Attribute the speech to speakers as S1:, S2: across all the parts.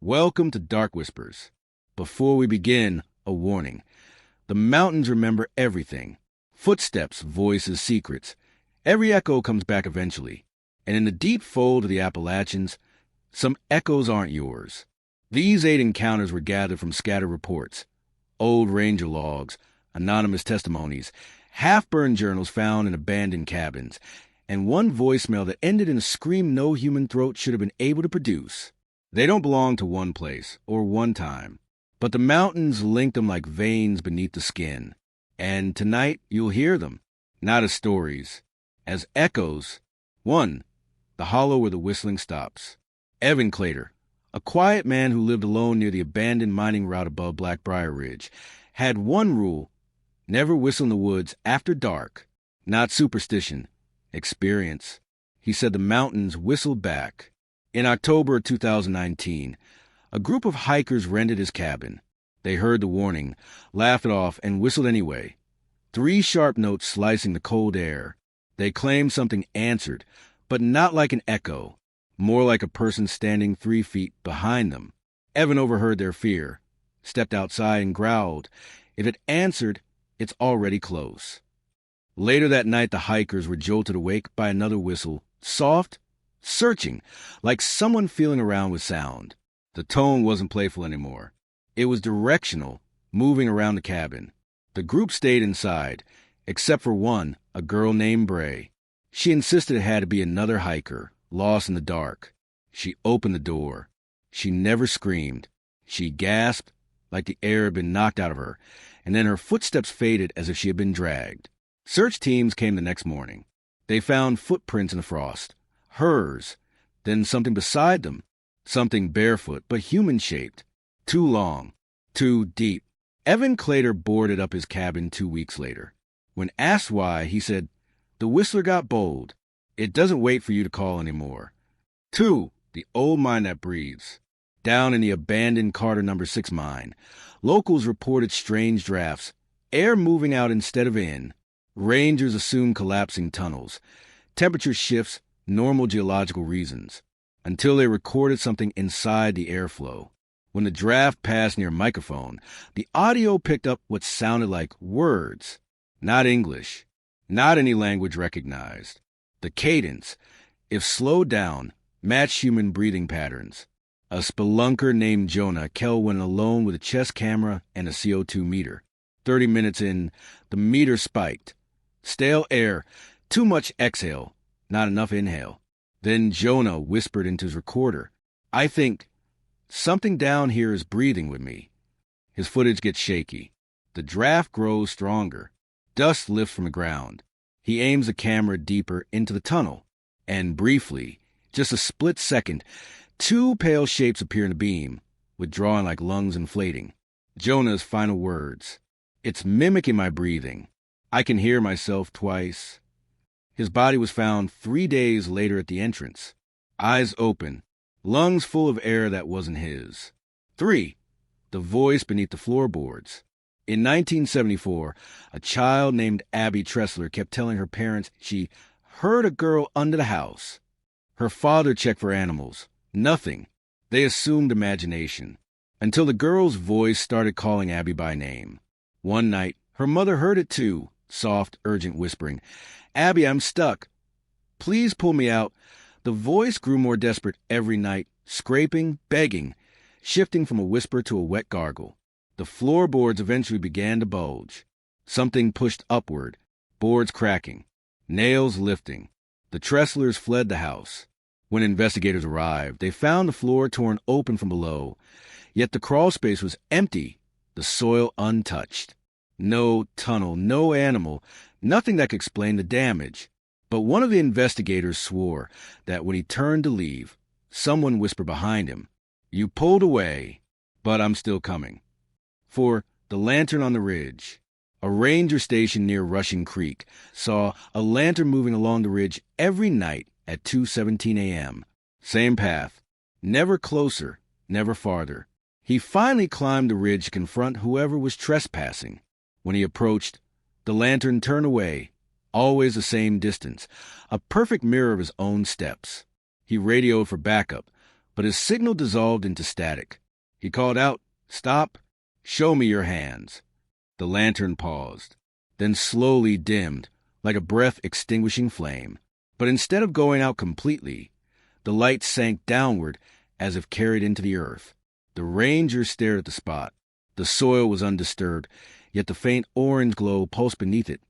S1: Welcome to Dark Whispers. Before we begin, a warning. The mountains remember everything. Footsteps, voices, secrets. Every echo comes back eventually. And in the deep fold of the Appalachians, some echoes aren't yours. These 8 encounters were gathered from scattered reports, old ranger logs, anonymous testimonies, half-burned journals found in abandoned cabins, and one voicemail that ended in a scream no human throat should have been able to produce. They don't belong to one place or one time, but the mountains link them like veins beneath the skin. And tonight you'll hear them, not as stories, as echoes. 1. The hollow where the whistling stops. Evan Clater, a quiet man who lived alone near the abandoned mining route above Blackbriar Ridge, had one rule: never whistle in the woods after dark. Not superstition, experience. He said the mountains whistled back. In October of 2019, a group of hikers rented his cabin. They heard the warning, laughed it off, and whistled anyway. 3 sharp notes slicing the cold air. They claimed something answered, but not like an echo, more like a person standing 3 feet behind them. Evan overheard their fear, stepped outside and growled. If it answered, it's already close. Later that night, the hikers were jolted awake by another whistle, soft, searching, like someone feeling around with sound. The tone wasn't playful anymore. It was directional, moving around the cabin. The group stayed inside, except for one, a girl named Bray. She insisted it had to be another hiker, lost in the dark. She opened the door. She never screamed. She gasped, like the air had been knocked out of her, and then her footsteps faded as if she had been dragged. Search teams came the next morning. They found footprints in the frost. Hers, then something beside them, something barefoot but human-shaped, too long, too deep. Evan Clater boarded up his cabin 2 weeks later. When asked why, he said, "The whistler got bold. It doesn't wait for you to call anymore." 2. The old mine that breathes. Down in the abandoned Carter No. 6 mine, locals reported strange drafts, air moving out instead of in. Rangers assumed collapsing tunnels, temperature shifts, normal geological reasons, until they recorded something inside the airflow. When the draft passed near a microphone, the audio picked up what sounded like words, not English, not any language recognized. The cadence, if slowed down, matched human breathing patterns. A spelunker named Jonah went alone with a chest camera and a CO2 meter. 30 minutes in, the meter spiked. Stale air, too much exhale, not enough inhale. Then Jonah whispered into his recorder, "I think something down here is breathing with me." His footage gets shaky. The draft grows stronger. Dust lifts from the ground. He aims the camera deeper into the tunnel. And briefly, just a split second, 2 pale shapes appear in the beam, withdrawing like lungs inflating. Jonah's final words: "It's mimicking my breathing. I can hear myself twice." His body was found 3 days later at the entrance. Eyes open, lungs full of air that wasn't his. 3. The voice beneath the floorboards. In 1974, a child named Abby Tressler kept telling her parents she heard a girl under the house. Her father checked for animals. Nothing. They assumed imagination. Until the girl's voice started calling Abby by name. One night, her mother heard it too, soft, urgent whispering, "Abby, I'm stuck. Please pull me out." The voice grew more desperate every night, scraping, begging, shifting from a whisper to a wet gargle. The floorboards eventually began to bulge. Something pushed upward, boards cracking, nails lifting. The Tresslers fled the house. When investigators arrived, they found the floor torn open from below, yet the crawl space was empty, the soil untouched. No tunnel, no animal, nothing that could explain the damage. But one of the investigators swore that when he turned to leave, someone whispered behind him, "You pulled away, but I'm still coming." 4. The lantern on the ridge. A ranger station near Rushing Creek saw a lantern moving along the ridge every night at 2:17 a.m. Same path. Never closer, never farther. He finally climbed the ridge to confront whoever was trespassing. When he approached, the lantern turned away, always the same distance, a perfect mirror of his own steps. He radioed for backup, but his signal dissolved into static. He called out, "Stop! Show me your hands." The lantern paused, then slowly dimmed, like a breath-extinguishing flame. But instead of going out completely, the light sank downward as if carried into the earth. The ranger stared at the spot. The soil was undisturbed, yet the faint orange glow pulsed beneath it,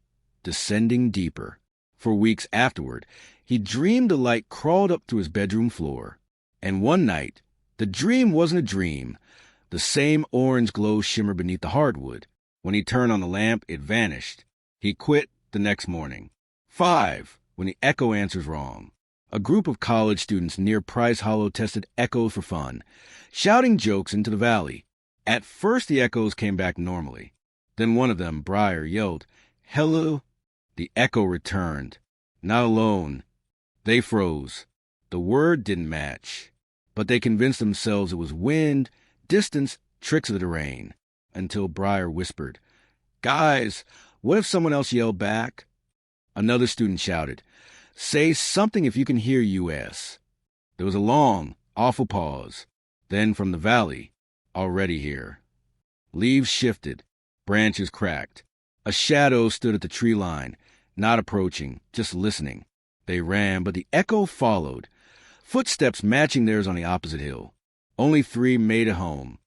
S1: descending deeper. For weeks afterward, he dreamed the light crawled up through his bedroom floor. And one night, the dream wasn't a dream. The same orange glow shimmered beneath the hardwood. When he turned on the lamp, it vanished. He quit the next morning. 5. When the echo answers wrong. A group of college students near Price Hollow tested echoes for fun, shouting jokes into the valley. At first, the echoes came back normally. Then one of them, Briar, yelled, "Hello." The echo returned. Not alone. They froze. The word didn't match. But they convinced themselves it was wind, distance, tricks of the terrain. Until Briar whispered, "Guys, what if someone else yelled back?" Another student shouted, "Say something if you can hear US." There was a long, awful pause. Then from the valley, "Already here." Leaves shifted. Branches cracked. A shadow stood at the tree line, not approaching, just listening. They ran, but the echo followed, footsteps matching theirs on the opposite hill. Only 3 made it home.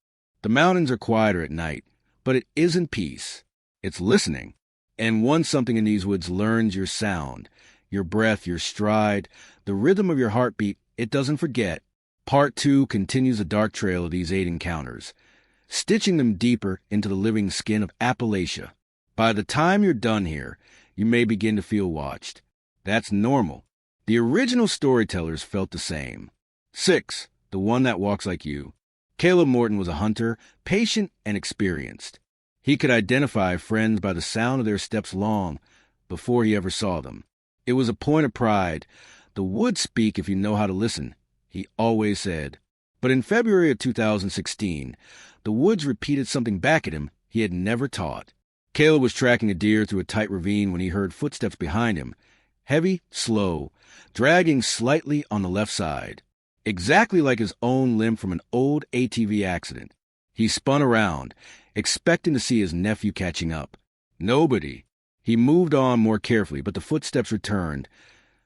S1: The mountains are quieter at night, but it isn't peace. It's listening. And once something in these woods learns your sound, your breath, your stride, the rhythm of your heartbeat, it doesn't forget. Part 2 continues the dark trail of these 8 encounters, stitching them deeper into the living skin of Appalachia. By the time you're done here, you may begin to feel watched. That's normal. The original storytellers felt the same. 6. The one that walks like you. Caleb Morton was a hunter, patient and experienced. He could identify friends by the sound of their steps long before he ever saw them. It was a point of pride. The woods speak if you know how to listen, he always said. But in February of 2016, the woods repeated something back at him he had never taught. Caleb was tracking a deer through a tight ravine when he heard footsteps behind him, heavy, slow, dragging slightly on the left side, exactly like his own limp from an old ATV accident. He spun around, expecting to see his nephew catching up. Nobody. He moved on more carefully, but the footsteps returned,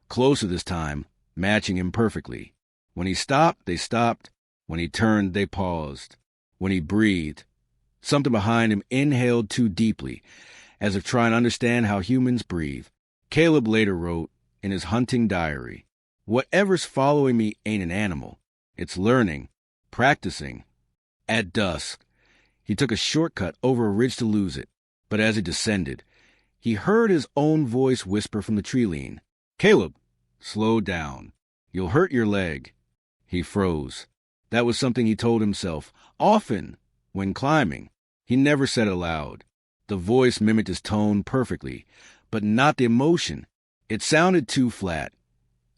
S1: closer this time, matching him perfectly. When he stopped, they stopped. When he turned, they paused. When he breathed, something behind him inhaled too deeply, as if trying to understand how humans breathe. Caleb later wrote in his hunting diary, "Whatever's following me ain't an animal. It's learning, practicing." At dusk, he took a shortcut over a ridge to lose it, but as he descended, he heard his own voice whisper from the treeline, "Caleb, slow down. You'll hurt your leg." He froze. That was something he told himself often when climbing. He never said it aloud. The voice mimicked his tone perfectly, but not the emotion. It sounded too flat,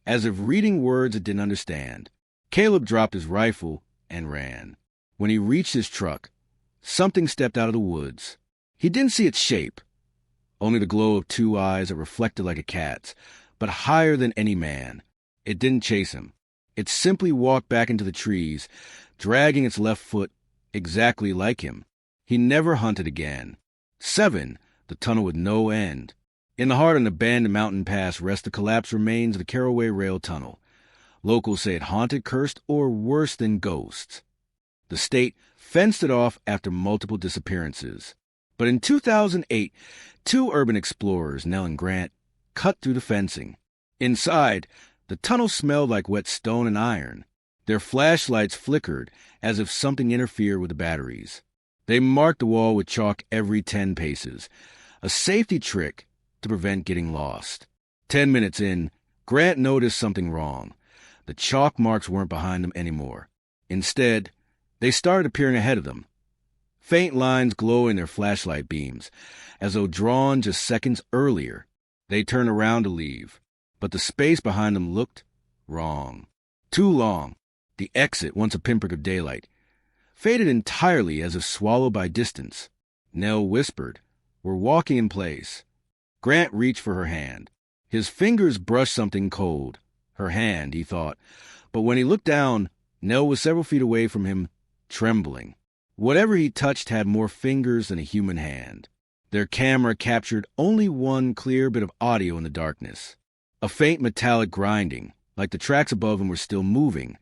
S1: as if reading words it didn't understand. Caleb dropped his rifle and ran. When he reached his truck, something stepped out of the woods. He didn't see its shape, only the glow of 2 eyes that reflected like a cat's, but higher than any man. It didn't chase him. It simply walked back into the trees, dragging its left foot exactly like him. He never hunted again. 7. The tunnel with no end. In the heart of an abandoned mountain pass rest the collapsed remains of the Caraway Rail Tunnel. Locals say it haunted, cursed, or worse than ghosts. The state fenced it off after multiple disappearances. But in 2008, 2 urban explorers, Nell and Grant, cut through the fencing. Inside, the tunnel smelled like wet stone and iron. Their flashlights flickered as if something interfered with the batteries. They marked the wall with chalk every 10 paces, a safety trick to prevent getting lost. 10 minutes in, Grant noticed something wrong. The chalk marks weren't behind them anymore. Instead, they started appearing ahead of them. Faint lines glowing in their flashlight beams, as though drawn just seconds earlier. They turned around to leave, but the space behind them looked wrong. Too long. The exit, once a pinprick of daylight, faded entirely as if swallowed by distance. Nell whispered, "We're walking in place." Grant reached for her hand. His fingers brushed something cold. Her hand, he thought. But when he looked down, Nell was several feet away from him, trembling. Whatever he touched had more fingers than a human hand. Their camera captured only one clear bit of audio in the darkness. A faint metallic grinding, like the tracks above him were still moving,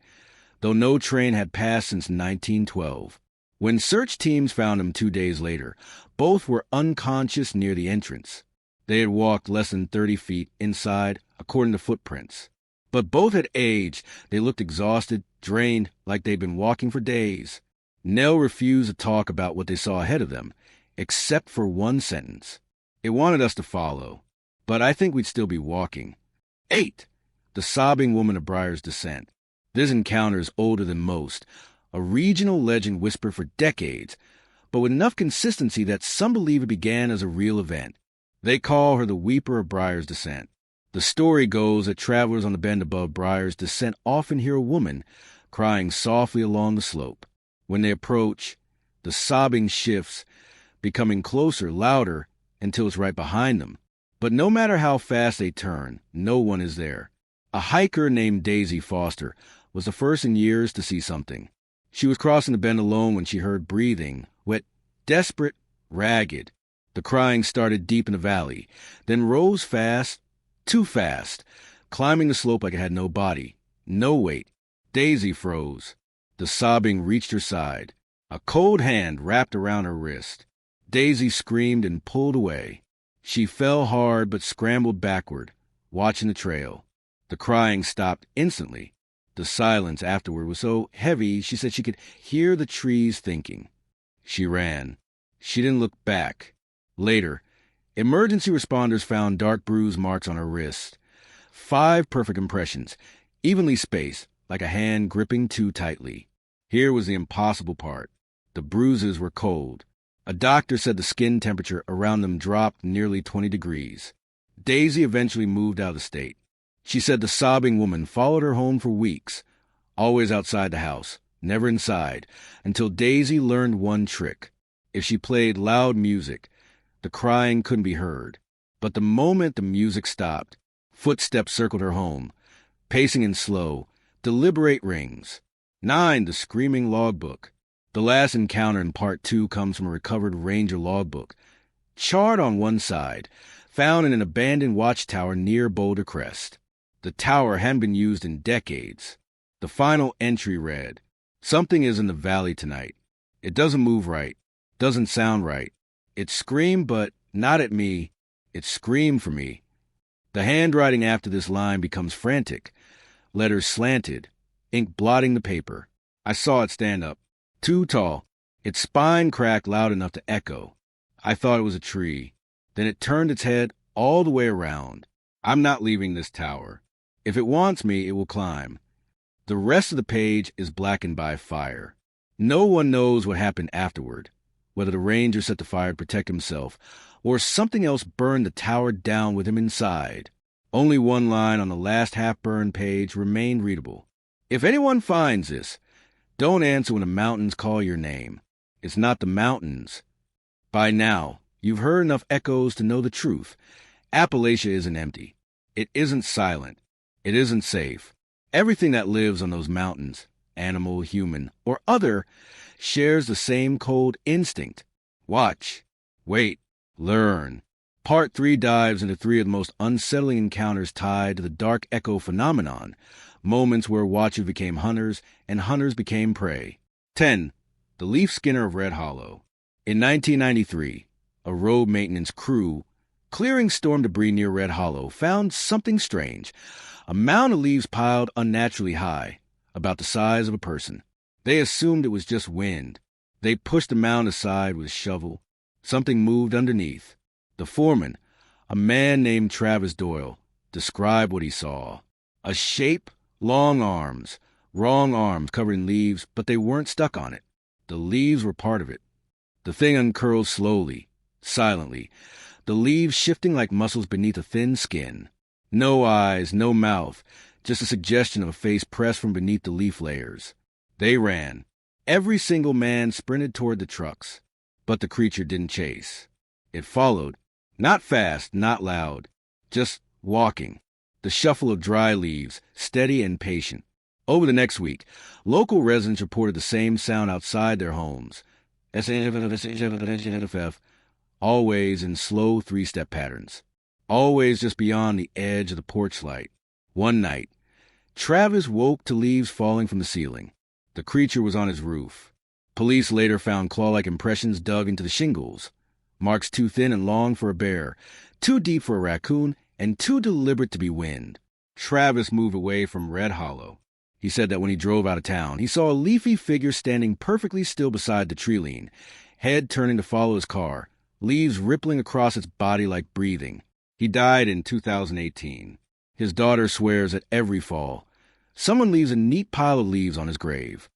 S1: though no train had passed since 1912. When search teams found him 2 days later, both were unconscious near the entrance. They had walked less than 30 feet inside, according to footprints. But both had aged. They looked exhausted, drained, like they'd been walking for days. Nell refused to talk about what they saw ahead of them, except for one sentence. It wanted us to follow, but I think we'd still be walking. 8. The sobbing woman of Briar's descent. This encounter is older than most, a regional legend whispered for decades, but with enough consistency that some believe it began as a real event. They call her the Weeper of Briar's descent. The story goes that travelers on the bend above Briar's descent often hear a woman crying softly along the slope. When they approach, the sobbing shifts, becoming closer, louder, until it's right behind them. But no matter how fast they turn, no one is there. A hiker named Daisy Foster was the first in years to see something. She was crossing the bend alone when she heard breathing, wet, desperate, ragged. The crying started deep in the valley, then rose fast, too fast, climbing the slope like it had no body, no weight. Daisy froze. The sobbing reached her side. A cold hand wrapped around her wrist. Daisy screamed and pulled away. She fell hard but scrambled backward, watching the trail. The crying stopped instantly. The silence afterward was so heavy she said she could hear the trees thinking. She ran. She didn't look back. Later, emergency responders found dark bruise marks on her wrist. 5 perfect impressions, evenly spaced, like a hand gripping too tightly. Here was the impossible part. The bruises were cold. A doctor said the skin temperature around them dropped nearly 20 degrees. Daisy eventually moved out of the state. She said the sobbing woman followed her home for weeks, always outside the house, never inside, until Daisy learned one trick. If she played loud music, the crying couldn't be heard. But the moment the music stopped, footsteps circled her home, pacing in slow, deliberate rings. 9. The screaming logbook. The last encounter in Part 2 comes from a recovered ranger logbook, charred on one side, found in an abandoned watchtower near Boulder Crest. The tower hadn't been used in decades. The final entry read, "Something is in the valley tonight. It doesn't move right, doesn't sound right. It screamed, but not at me. It screamed for me." The handwriting after this line becomes frantic, letters slanted, ink blotting the paper. I saw it stand up, too tall. Its spine cracked loud enough to echo. I thought it was a tree. Then it turned its head all the way around. I'm not leaving this tower. If it wants me, it will climb. The rest of the page is blackened by fire. No one knows what happened afterward, whether the ranger set the fire to protect himself, or something else burned the tower down with him inside. Only one line on the last half-burned page remained readable. If anyone finds this, don't answer when the mountains call your name. It's not the mountains. By now, you've heard enough echoes to know the truth. Appalachia isn't empty. It isn't silent. It isn't safe. Everything that lives on those mountains, animal, human, or other, shares the same cold instinct. Watch. Wait. Learn. Part 3 dives into 3 of the most unsettling encounters tied to the dark echo phenomenon, moments where watchers became hunters and hunters became prey. 10. The leaf skinner of Red Hollow. In 1993, a road maintenance crew clearing storm debris near Red Hollow found something strange. A mound of leaves piled unnaturally high, about the size of a person. They assumed it was just wind. They pushed the mound aside with a shovel. Something moved underneath. The foreman, a man named Travis Doyle, described what he saw. A shape, long arms, wrong arms covered in leaves, but they weren't stuck on it. The leaves were part of it. The thing uncurled slowly, silently, the leaves shifting like muscles beneath a thin skin. No eyes, no mouth, just a suggestion of a face pressed from beneath the leaf layers. They ran. Every single man sprinted toward the trucks, but the creature didn't chase. It followed, not fast, not loud, just walking. The shuffle of dry leaves, steady and patient. Over the next week, local residents reported the same sound outside their homes. Always in slow three-step patterns. Always just beyond the edge of the porch light. One night, Travis woke to leaves falling from the ceiling. The creature was on his roof. Police later found claw-like impressions dug into the shingles. Marks too thin and long for a bear, too deep for a raccoon, and too deliberate to be wind. Travis moved away from Red Hollow. He said that when he drove out of town, he saw a leafy figure standing perfectly still beside the treeline, head turning to follow his car, leaves rippling across its body like breathing. He died in 2018. His daughter swears that every fall, someone leaves a neat pile of leaves on his grave,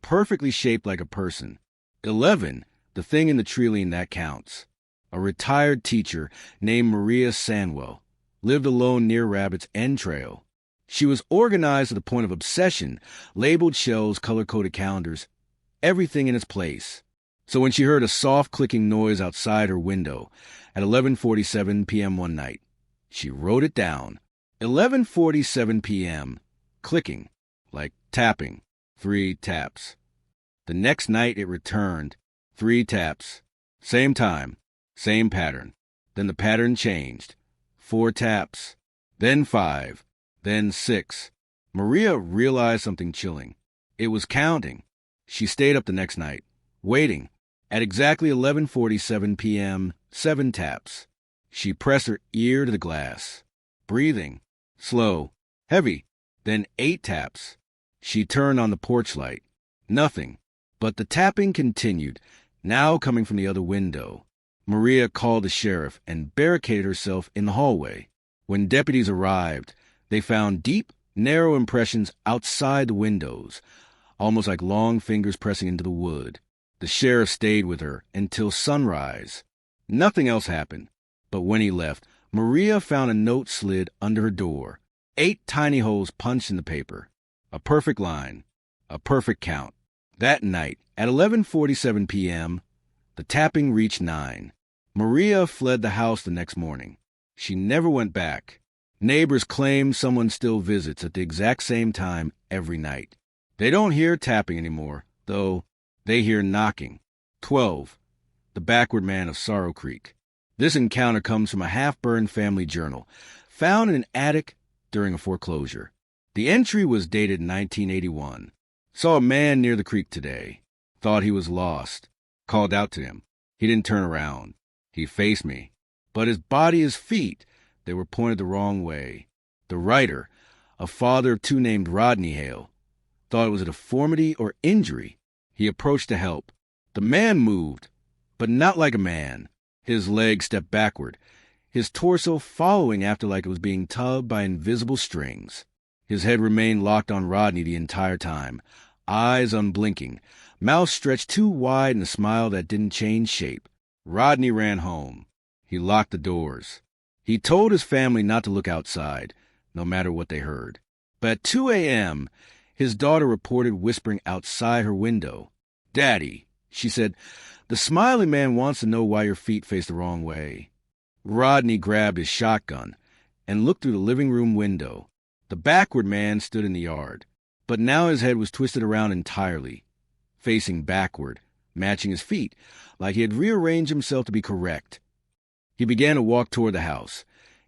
S1: perfectly shaped like a person. 11, the thing in the treeline that counts. A retired teacher named Maria Sanwell lived alone near Rabbit's End Trail. She was organized to the point of obsession, labeled shelves, color-coded calendars, everything in its place. So when she heard a soft clicking noise outside her window at 11:47 p.m. one night, she wrote it down. 11:47 p.m., clicking, like tapping, 3 taps. The next night it returned, 3 taps. Same time, same pattern. Then the pattern changed. 4 taps, then 5, then 6. Maria realized something chilling. It was counting. She stayed up the next night, waiting. At exactly 11:47 p.m., 7 taps. She pressed her ear to the glass, breathing, slow, heavy, then 8 taps. She turned on the porch light. Nothing. But the tapping continued, now coming from the other window. Maria called the sheriff and barricaded herself in the hallway. When deputies arrived, they found deep, narrow impressions outside the windows, almost like long fingers pressing into the wood. The sheriff stayed with her until sunrise. Nothing else happened. But when he left, Maria found a note slid under her door. 8 tiny holes punched in the paper. A perfect line. A perfect count. That night, at 11:47 p.m., the tapping reached 9. Maria fled the house the next morning. She never went back. Neighbors claim someone still visits at the exact same time every night. They don't hear tapping anymore, though they hear knocking. 12. The Backward Man of Sorrow Creek. This encounter comes from a half-burned family journal, found in an attic during a foreclosure. The entry was dated 1981. Saw a man near the creek today. Thought he was lost. Called out to him. He didn't turn around. He faced me. But his body, his feet, they were pointed the wrong way. The writer, a father of 2 named Rodney Hale, thought it was a deformity or injury. He approached to help. The man moved, but not like a man. His legs stepped backward, his torso following after like it was being tugged by invisible strings. His head remained locked on Rodney the entire time, eyes unblinking, mouth stretched too wide in a smile that didn't change shape. Rodney ran home. He locked the doors. He told his family not to look outside, no matter what they heard. But at 2 a.m., his daughter reported whispering outside her window. "Daddy," she said, "the smiling man wants to know why your feet face the wrong way." Rodney grabbed his shotgun and looked through the living room window. The backward man stood in the yard, but now his head was twisted around entirely, facing backward, matching his feet, like he had rearranged himself to be correct. He began to walk toward the house,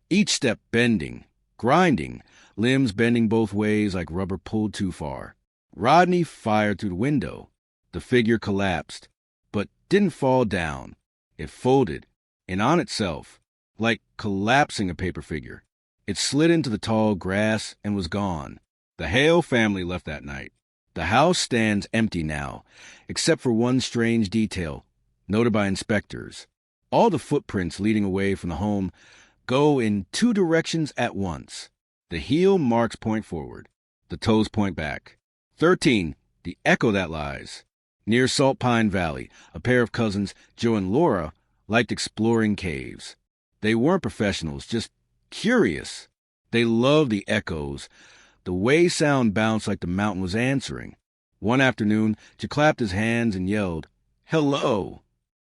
S1: each step bending, grinding, limbs bending both ways like rubber pulled too far. Rodney fired through the window. The figure collapsed, but didn't fall down. It folded, in on itself, like collapsing a paper figure. It slid into the tall grass and was gone. The Hale family left that night. The house stands empty now, except for one strange detail, noted by inspectors. All the footprints leading away from the home go in 2 directions at once. The heel marks point forward. The toes point back. 13. The echo that lies. Near Salt Pine Valley, a pair of cousins, Joe and Laura, liked exploring caves. They weren't professionals, just curious. They loved the echoes. The way sound bounced like the mountain was answering. One afternoon, Joe clapped his hands and yelled, "Hello!"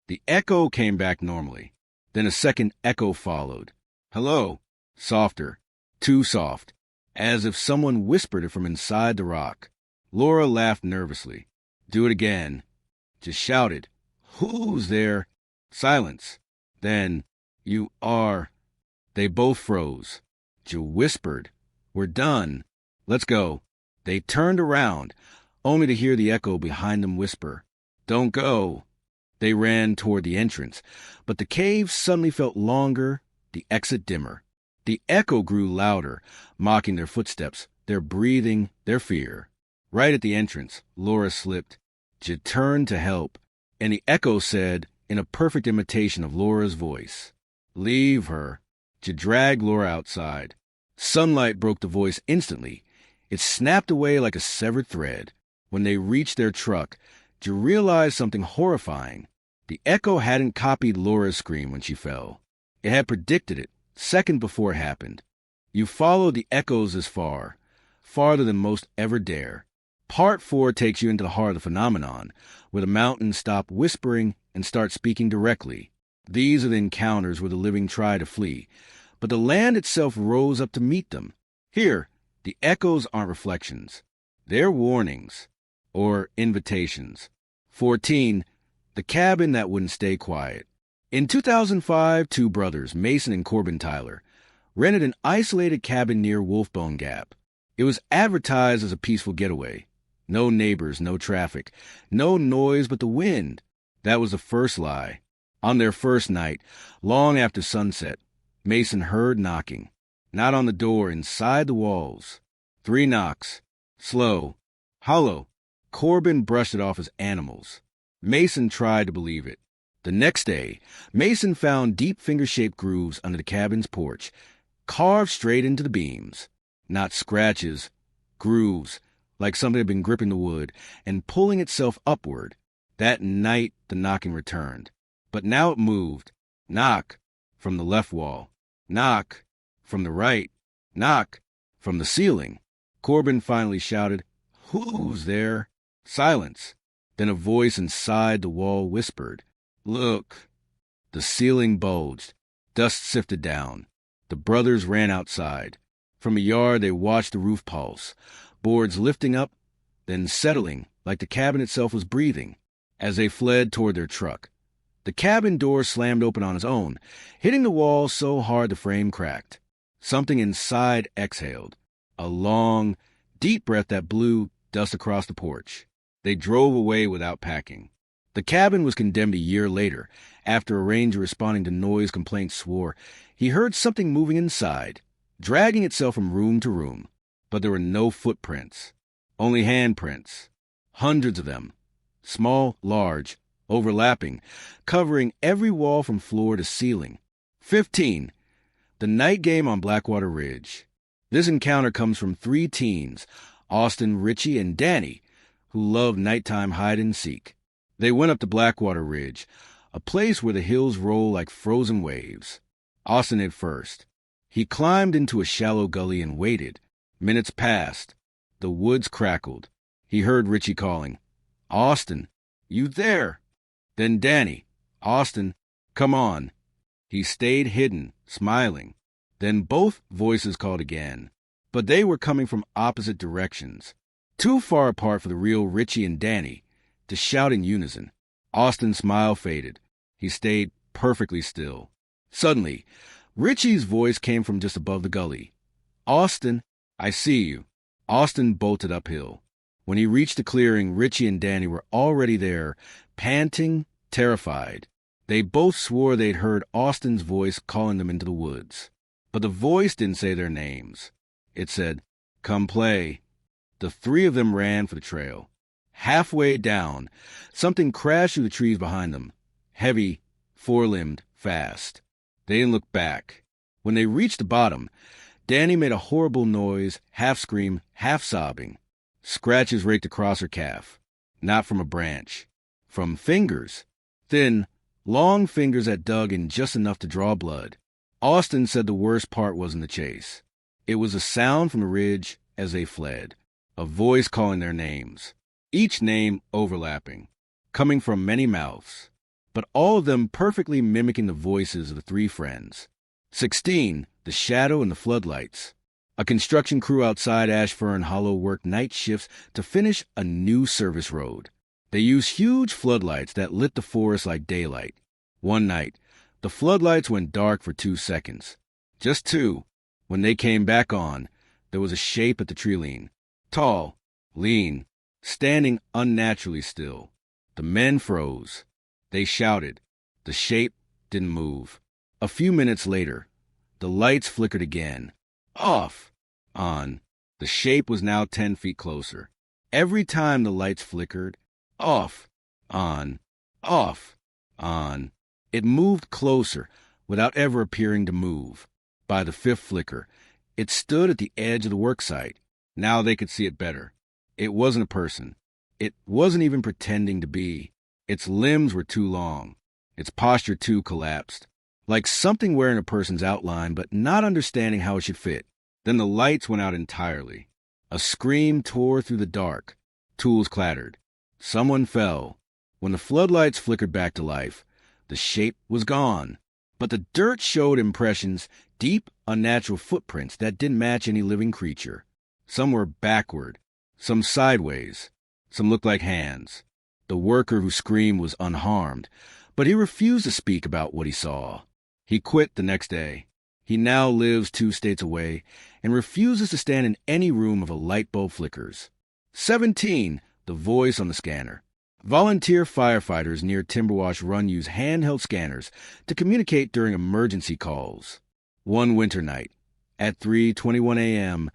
S1: The echo came back normally. Then a second echo followed. "Hello!" Softer. Too soft. as if someone whispered it from inside the rock. Laura laughed nervously. Do it again. Just shouted, "Who's there?" Silence. Then, "You are." They both froze. Jill whispered, "We're done. Let's go." They turned around, only to hear the echo behind them whisper, "Don't go." They ran toward the entrance, but the cave suddenly felt longer, the exit dimmer. The echo grew louder, mocking their footsteps, their breathing, their fear. Right at the entrance, Laura slipped. Jill turned to help, and the echo said, in a perfect imitation of Laura's voice, "Leave her." Jill dragged Laura outside. Sunlight broke the voice instantly. It snapped away like a severed thread. When they reached their truck, Jill realized something horrifying. The echo hadn't copied Laura's scream when she fell. It had predicted it, second before it happened. You follow the echoes as far, farther than most ever dare. Part 4 takes you into the heart of the phenomenon, where the mountains stop whispering and start speaking directly. These are the encounters where the living try to flee, but the land itself rose up to meet them. Here, the echoes aren't reflections. They're warnings, or invitations. 14. The cabin that wouldn't stay quiet. In 2005, two brothers, Mason and Corbin Tyler, rented an isolated cabin near Wolfbone Gap. It was advertised as a peaceful getaway. No neighbors, no traffic, no noise but the wind. That was the first lie. On their first night, long after sunset, Mason heard knocking. Not on the door, inside the walls. 3 knocks. Slow. Hollow. Corbin brushed it off as animals. Mason tried to believe it. The next day, Mason found deep finger-shaped grooves under the cabin's porch, carved straight into the beams. Not scratches, grooves, like something had been gripping the wood and pulling itself upward. That night, the knocking returned. But now it moved. Knock, from the left wall. Knock, from the right. Knock, from the ceiling. Corbin finally shouted, "Who's there?" Silence. Then a voice inside the wall whispered, "Look." The ceiling bulged. Dust sifted down. The brothers ran outside. From a yard, they watched the roof pulse, boards lifting up, then settling like the cabin itself was breathing. As they fled toward their truck, the cabin door slammed open on its own, hitting the wall so hard the frame cracked. Something inside exhaled, a long, deep breath that blew dust across the porch. They drove away without packing. The cabin was condemned a year later, after a ranger responding to noise complaints swore he heard something moving inside, dragging itself from room to room. But there were no footprints, only handprints, hundreds of them, small, large, overlapping, covering every wall from floor to ceiling. 15. The night game on Blackwater Ridge. This encounter comes from 3 teens, Austin, Richie, and Danny, who loved nighttime hide-and-seek. They went up to Blackwater Ridge, a place where the hills roll like frozen waves. Austin hit first. He climbed into a shallow gully and waited. Minutes passed. The woods crackled. He heard Richie calling, "Austin, you there?" Then Danny, "Austin, come on." He stayed hidden, smiling. Then both voices called again. But they were coming from opposite directions, too far apart for the real Richie and Danny to shout in unison. Austin's smile faded. He stayed perfectly still. Suddenly, Richie's voice came from just above the gully. "Austin, I see you." Austin bolted uphill. When he reached the clearing, Richie and Danny were already there, panting, terrified. They both swore they'd heard Austin's voice calling them into the woods. But the voice didn't say their names. It said, "Come play." The 3 of them ran for the trail. Halfway down, something crashed through the trees behind them. Heavy, 4-limbed, fast. They didn't look back. When they reached the bottom, Danny made a horrible noise, half scream, half sobbing. Scratches raked across her calf. Not from a branch. From fingers. Thin, long fingers that dug in just enough to draw blood. Austin said the worst part wasn't the chase. It was a sound from the ridge as they fled. A voice calling their names. Each name overlapping. Coming from many mouths. But all of them perfectly mimicking the voices of the 3 friends. 16. The shadow and the floodlights. A construction crew outside Ashfern Hollow worked night shifts to finish a new service road. They used huge floodlights that lit the forest like daylight. One night, the floodlights went dark for 2 seconds. Just 2. When they came back on, there was a shape at the treeline. Tall, lean, standing unnaturally still. The men froze. They shouted. The shape didn't move. A few minutes later, the lights flickered again. Off. On. The shape was now 10 feet closer. Every time the lights flickered, off. On. Off. On. It moved closer without ever appearing to move. By the 5th flicker, it stood at the edge of the worksite. Now they could see it better. It wasn't a person. It wasn't even pretending to be. Its limbs were too long. Its posture too collapsed. Like something wearing a person's outline but not understanding how it should fit. Then the lights went out entirely. A scream tore through the dark. Tools clattered. Someone fell. When the floodlights flickered back to life, the shape was gone. But the dirt showed impressions, deep, unnatural footprints that didn't match any living creature. Some were backward, some sideways, some looked like hands. The worker who screamed was unharmed, but he refused to speak about what he saw. He quit the next day. He now lives 2 states away and refuses to stand in any room if a light bulb flickers. 17. The voice on the scanner. Volunteer firefighters near Timberwash Run use handheld scanners to communicate during emergency calls. One winter night, at 3:21 a.m.,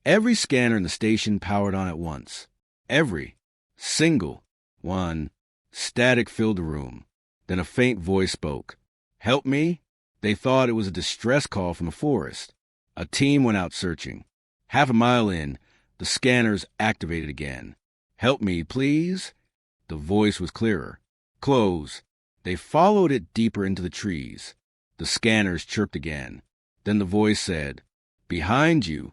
S1: every scanner in the station powered on at once. Every single one. Static filled the room. Then a faint voice spoke. "Help me?" They thought it was a distress call from the forest. A team went out searching. Half a mile in, the scanners activated again. "Help me, please?" The voice was clearer. "Close." They followed it deeper into the trees. The scanners chirped again. Then the voice said, "Behind you."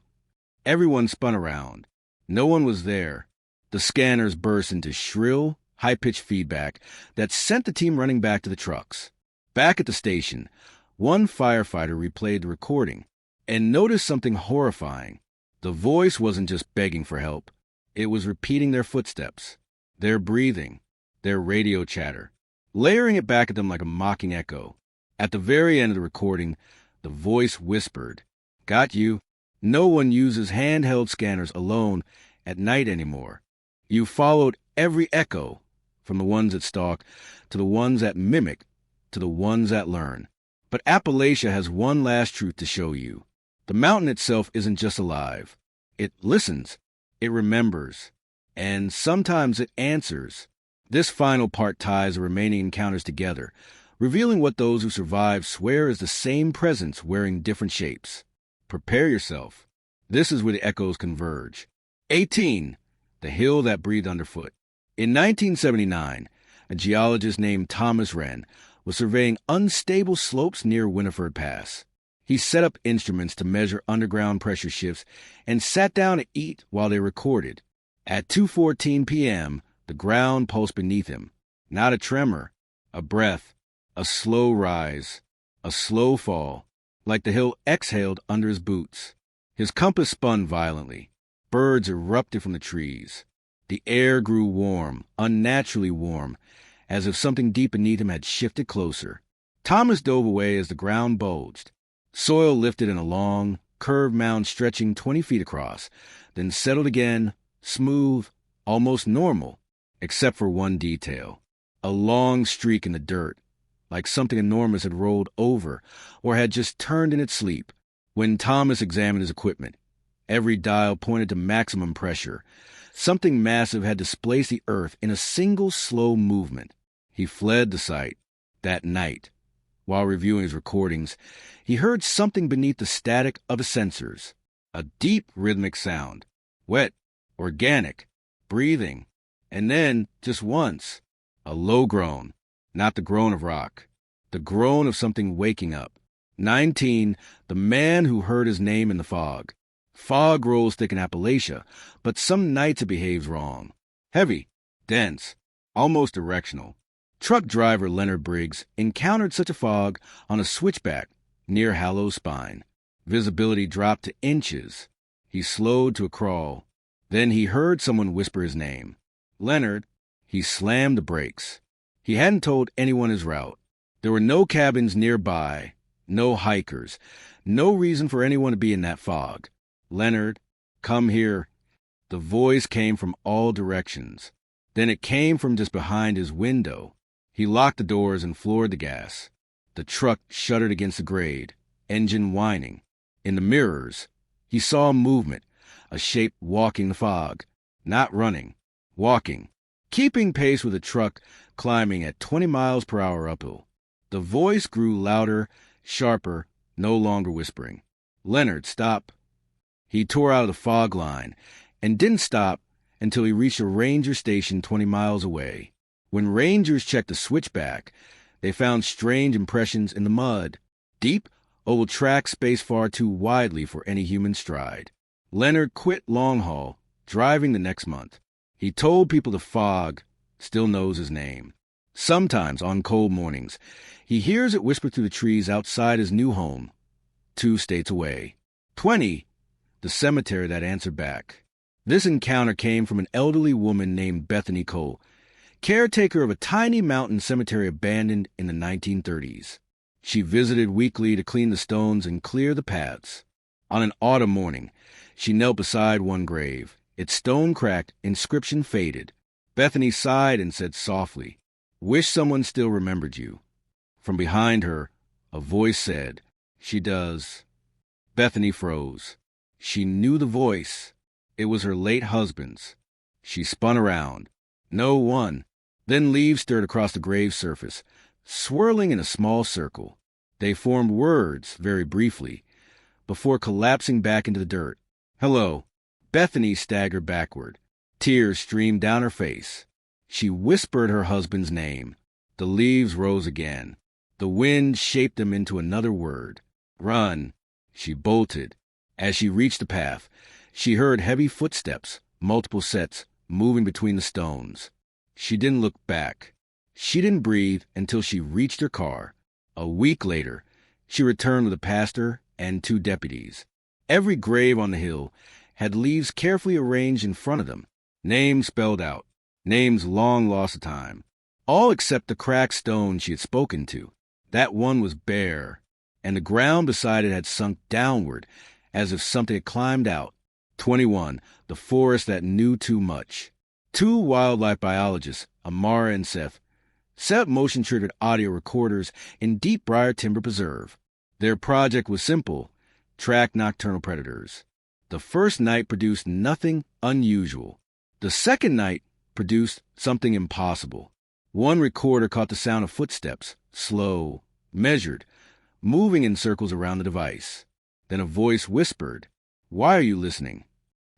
S1: Everyone spun around. No one was there. The scanners burst into shrill, high-pitched feedback that sent the team running back to the trucks. Back at the station, one firefighter replayed the recording and noticed something horrifying. The voice wasn't just begging for help. It was repeating their footsteps, their breathing, their radio chatter, layering it back at them like a mocking echo. At the very end of the recording, the voice whispered, "Got you. No one uses handheld scanners alone at night anymore. You followed every echo, from the ones that stalk, to the ones that mimic, to the ones that learn. But Appalachia has one last truth to show you. The mountain itself isn't just alive. It listens, it remembers, and sometimes it answers." This final part ties the remaining encounters together, revealing what those who survive swear is the same presence wearing different shapes. Prepare yourself. This is where the echoes converge. 18. The hill that breathed underfoot. In 1979, a geologist named Thomas Wren was surveying unstable slopes near Winifred Pass. He set up instruments to measure underground pressure shifts and sat down to eat while they recorded. At 2:14 p.m., the ground pulsed beneath him. Not a tremor, a breath, a slow rise, a slow fall, like the hill exhaled under his boots. His compass spun violently. Birds erupted from the trees. The air grew warm, unnaturally warm, as if something deep beneath him had shifted closer. Thomas dove away as the ground bulged. Soil lifted in a long, curved mound stretching 20 feet across, then settled again, smooth, almost normal, except for one detail. A long streak in the dirt, like something enormous had rolled over or had just turned in its sleep. When Thomas examined his equipment, every dial pointed to maximum pressure. Something massive had displaced the earth in a single slow movement. He fled the site that night. While reviewing his recordings, he heard something beneath the static of his sensors. A deep rhythmic sound. Wet, organic, breathing. And then, just once, a low groan. Not the groan of rock. The groan of something waking up. 19. The man who heard his name in the fog. Fog rolls thick in Appalachia, but some nights it behaves wrong. Heavy, dense, almost directional. Truck driver Leonard Briggs encountered such a fog on a switchback near Hallow's Spine. Visibility dropped to inches. He slowed to a crawl. Then he heard someone whisper his name. Leonard. He slammed the brakes. He hadn't told anyone his route. There were no cabins nearby, no hikers, no reason for anyone to be in that fog. Leonard, come here. The voice came from all directions. Then it came from just behind his window. He locked the doors and floored the gas. The truck shuddered against the grade, engine whining. In the mirrors, he saw movement, a shape walking the fog, not running, walking, keeping pace with the truck climbing at 20 miles per hour uphill. The voice grew louder, sharper, no longer whispering. Leonard, stop. He tore out of the fog line and didn't stop until he reached a ranger station 20 miles away. When rangers checked the switchback, they found strange impressions in the mud. Deep, oval tracks spaced far too widely for any human stride. Leonard quit long haul, driving the next month. He told people the fog still knows his name. Sometimes, on cold mornings, he hears it whisper through the trees outside his new home, 2 states away. 20, the cemetery that answered back. This encounter came from an elderly woman named Bethany Cole, caretaker of a tiny mountain cemetery abandoned in the 1930s. She visited weekly to clean the stones and clear the paths. On an autumn morning, she knelt beside one grave. Its stone cracked, inscription faded. Bethany sighed and said softly, "Wish someone still remembered you." From behind her, a voice said, "She does." Bethany froze. She knew the voice. It was her late husband's. She spun around. No one. Then leaves stirred across the grave's surface, swirling in a small circle. They formed words, very briefly, before collapsing back into the dirt. "Hello." Bethany staggered backward. Tears streamed down her face. She whispered her husband's name. The leaves rose again. The wind shaped them into another word. "Run." She bolted. As she reached the path, she heard heavy footsteps, multiple sets, moving between the stones. She didn't look back. She didn't breathe until she reached her car. A week later, she returned with a pastor and 2 deputies. Every grave on the hill had leaves carefully arranged in front of them, names spelled out, names long lost to time, all except the cracked stone she had spoken to. That one was bare, and the ground beside it had sunk downward, as if something had climbed out. 21, the forest that knew too much. 2 wildlife biologists, Amara and Seth, set up motion-triggered audio recorders in Deep Briar Timber Preserve. Their project was simple: track nocturnal predators. The first night produced nothing unusual. The second night produced something impossible. One recorder caught the sound of footsteps, slow, measured, moving in circles around the device. Then a voice whispered, "Why are you listening?"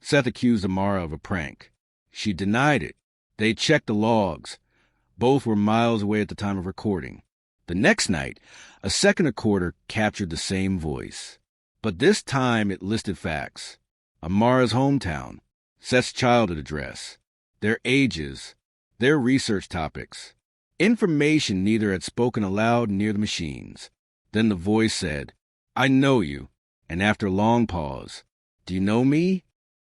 S1: Seth accused Amara of a prank. She denied it. They checked the logs. Both were miles away at the time of recording. The next night, a second recorder captured the same voice. But this time it listed facts. Amara's hometown, Seth's childhood address, their ages, their research topics. Information neither had spoken aloud near the machines. Then the voice said, "I know you." And after a long pause, "Do you know me?"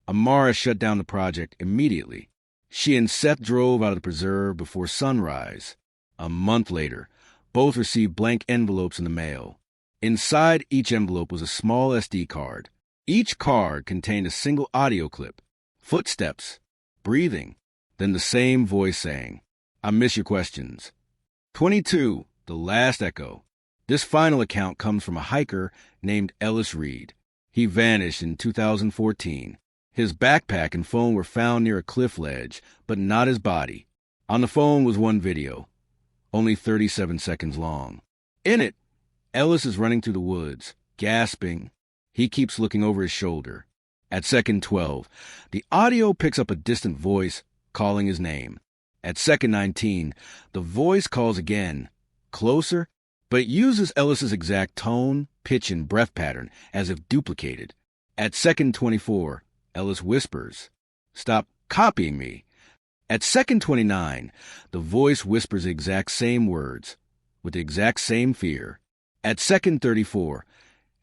S1: Amara shut down the project immediately. She and Seth drove out of the preserve before sunrise. A month later, both received blank envelopes in the mail. Inside each envelope was a small SD card. Each card contained a single audio clip, footsteps, breathing, then the same voice saying, "I miss your questions." 22, the last echo. This final account comes from a hiker named Ellis Reed. He vanished in 2014. His backpack and phone were found near a cliff ledge, but not his body. On the phone was one video, only 37 seconds long. In it, Ellis is running through the woods, gasping. He keeps looking over his shoulder. At second 12, the audio picks up a distant voice calling his name. At second 19, the voice calls again, closer, but it uses Ellis's exact tone, pitch, and breath pattern as if duplicated. At second 24, Ellis whispers, "Stop copying me." At second 29, the voice whispers the exact same words, with the exact same fear. At second 34,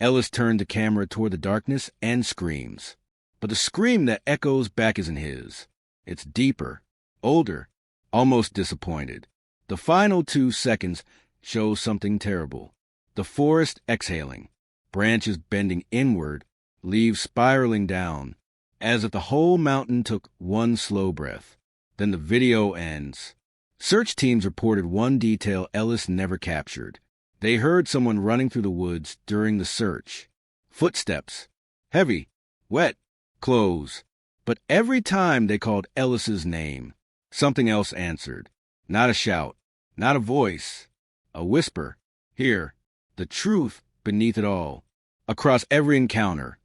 S1: Ellis turned the camera toward the darkness and screams. But the scream that echoes back isn't his. It's deeper, older, almost disappointed. The final 2 seconds show something terrible. The forest exhaling, branches bending inward, leaves spiraling down, as if the whole mountain took one slow breath. Then the video ends. Search teams reported one detail Ellis never captured. They heard someone running through the woods during the search. Footsteps. Heavy, wet, clothes. But every time they called Ellis's name, something else answered. Not a shout, not a voice, a whisper. Here, the truth beneath it all. Across every encounter,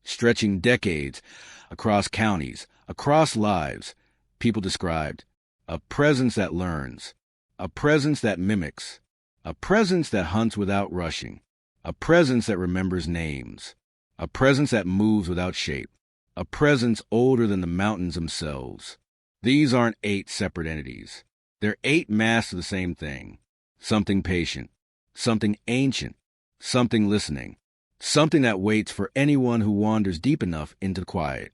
S1: stretching decades, across counties, across lives, people described a presence that learns, a presence that mimics, a presence that hunts without rushing, a presence that remembers names, a presence that moves without shape, a presence older than the mountains themselves. These aren't 8 separate entities. They're 8 masks of the same thing. Something patient, something ancient, something listening, something that waits for anyone who wanders deep enough into the quiet.